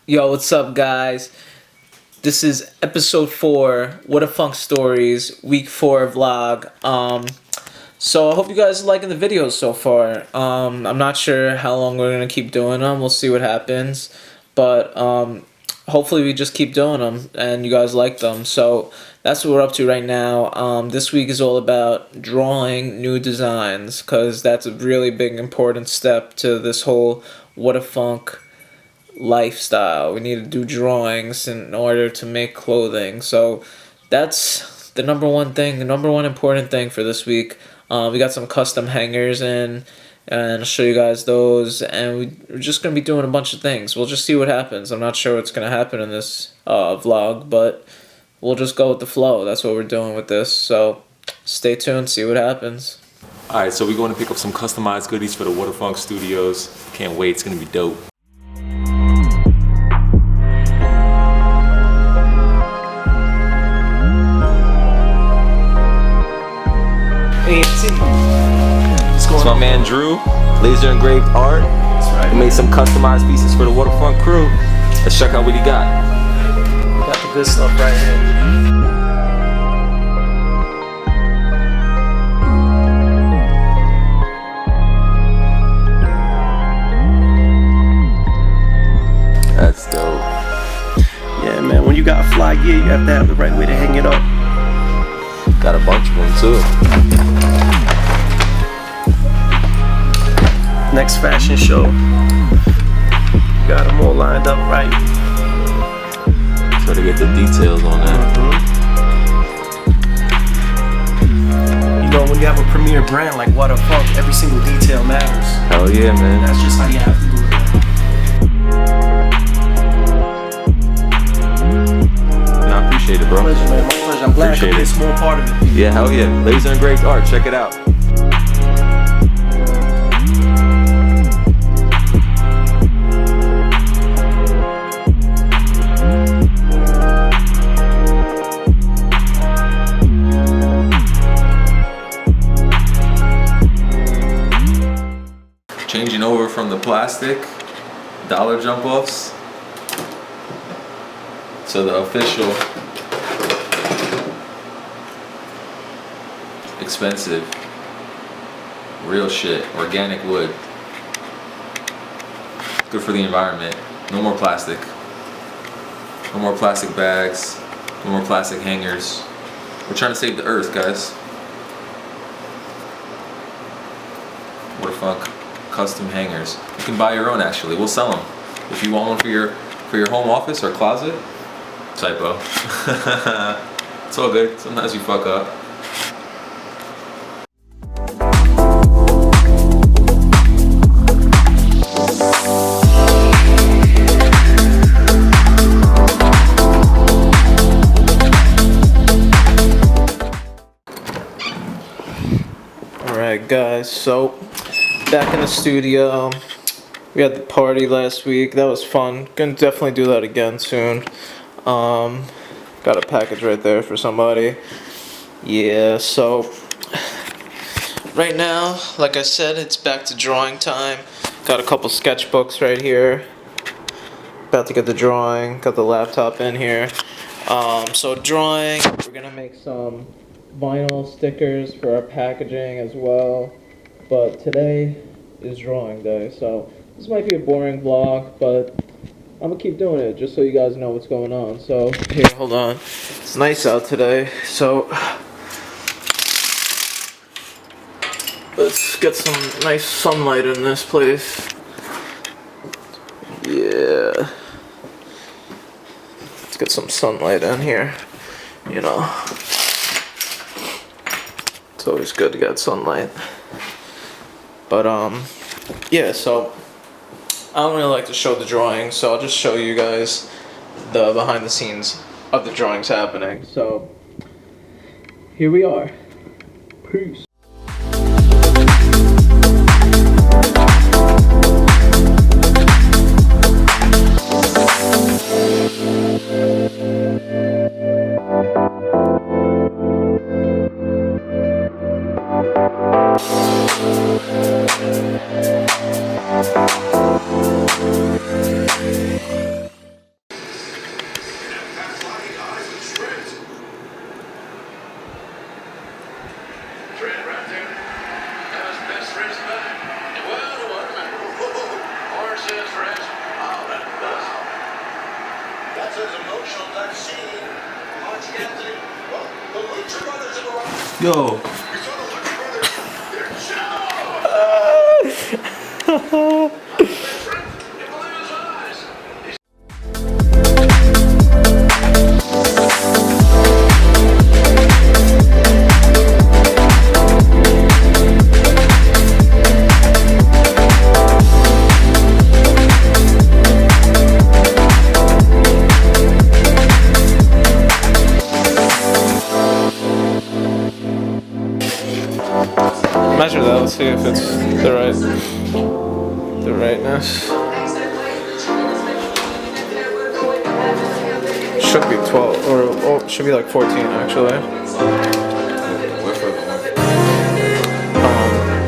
Yo, what's up, guys? This is episode 4, Whadafunk Stories, week 4 vlog. So I hope you guys are liking the videos so far. I'm not sure how long we're gonna keep doing them. We'll see what happens, but hopefully we just keep doing them and you guys like them. So that's what we're up to right now. This week is all about drawing new designs because that's a really big important step to this whole Whadafunk lifestyle. We need to do drawings in order to make clothing. So that's the number one thing, the number one important thing for this week. We got some custom hangers in, and I'll show you guys those. And we're just going to be doing a bunch of things. We'll just see what happens. I'm not sure what's going to happen in this vlog, but we'll just go with the flow. That's what we're doing with this. So stay tuned, see what happens. Alright, so we're going to pick up some customized goodies for the Whadafunk Studios. Can't wait, it's going to be dope. It's my man Drew, laser engraved art. That's right. He made some customized pieces for the Whadafunk crew. Let's check out what he got. We got the good stuff right here. That's dope. Yeah, man, when you got a fly gear, you have to have the right way to hang it up. Got a bunch of them too. Next fashion show, got them all lined up right. Try to get the details on that. You know, when you have a premier brand like Whadafunk, every single detail matters. Hell yeah, man. That's just how you have to do it. I appreciate it, bro. My pleasure, man. My pleasure. I'm glad I could be a small part of it. Yeah, hell yeah. Laser engraved art, check it out. Changing over from the plastic dollar jump offs to the official expensive real shit, organic wood. Good for the environment. No more plastic. No more plastic bags. No more plastic hangers. We're trying to save the earth, guys. Whadafunk custom hangers. You can buy your own actually. We'll sell them. If you want one for your home office or closet. Typo. It's all good. Sometimes you fuck up. Alright guys, so back in the studio. We had the party last week. That was fun. Gonna definitely do that again soon. Got a package right there for somebody. Yeah, so right now, like I said, it's back to drawing time. Got a couple sketchbooks right here. About to get the drawing. Got the laptop in here. So drawing, we're gonna make some vinyl stickers for our packaging as well. But today is drawing day, so this might be a boring vlog, but I'm gonna keep doing it just so you guys know what's going on. So here, hold on. It's nice out today, so let's get some nice sunlight in this place. Yeah. Let's get some sunlight in here, you know. It's always good to get sunlight. But yeah, so I don't really like to show the drawings, so I'll just show you guys the behind the scenes of the drawings happening. So here we are. Peace. Yo. Measure that. Let's see if it's the rightness. Should be 12 or should be like 14 actually.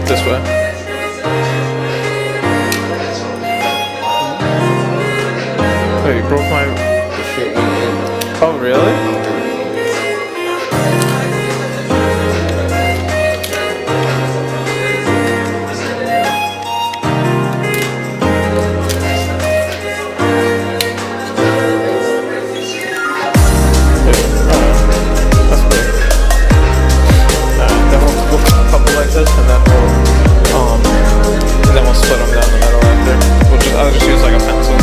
This way. Wait, you broke my. Oh really? I'll just use like a pencil.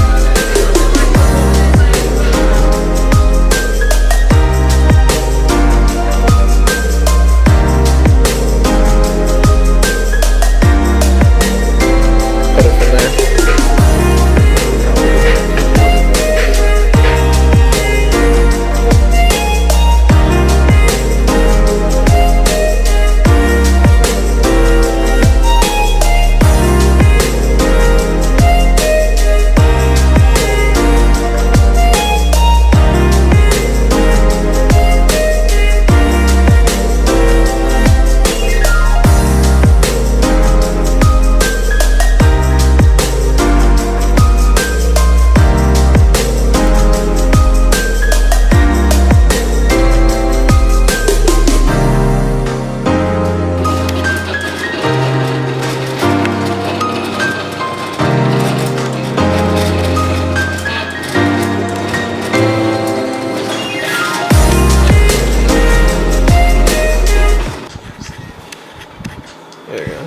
There you go.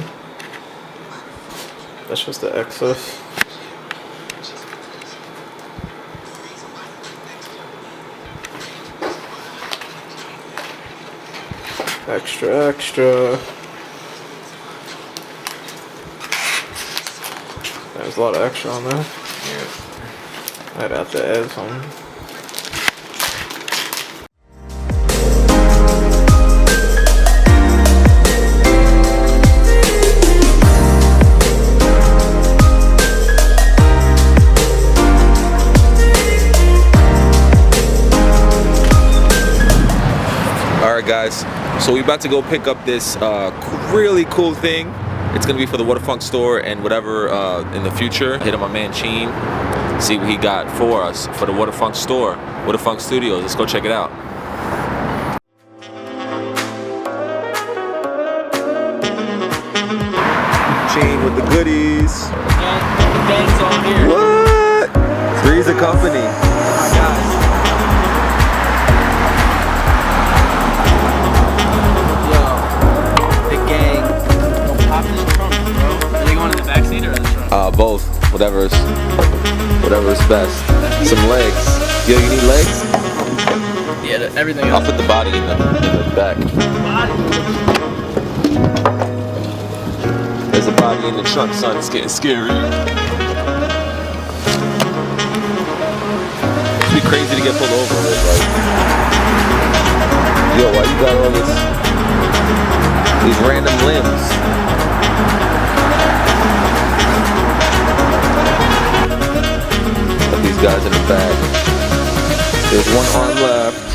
That's just the excess. Extra. There's a lot of extra on there. Yeah. I'd have to add some. Guys, so we're about to go pick up this really cool thing. It's gonna be for the Whadafunk store and whatever in the future. Hit up my man Cheen, see what he got for us for the Whadafunk store, Whadafunk Studios. Let's go check it out. Cheen with the goodies. The gang's all here. What? Three's a company. Oh my gosh. Both. Whatever's best. Some legs. Yo, you need legs? Yeah, everything I'll else. put the body in the back. There's a body in the trunk, son. It's getting scary. It'd be crazy to get pulled over with, like, yo, why you got all these random limbs? Put these guys in the back. There's one arm left.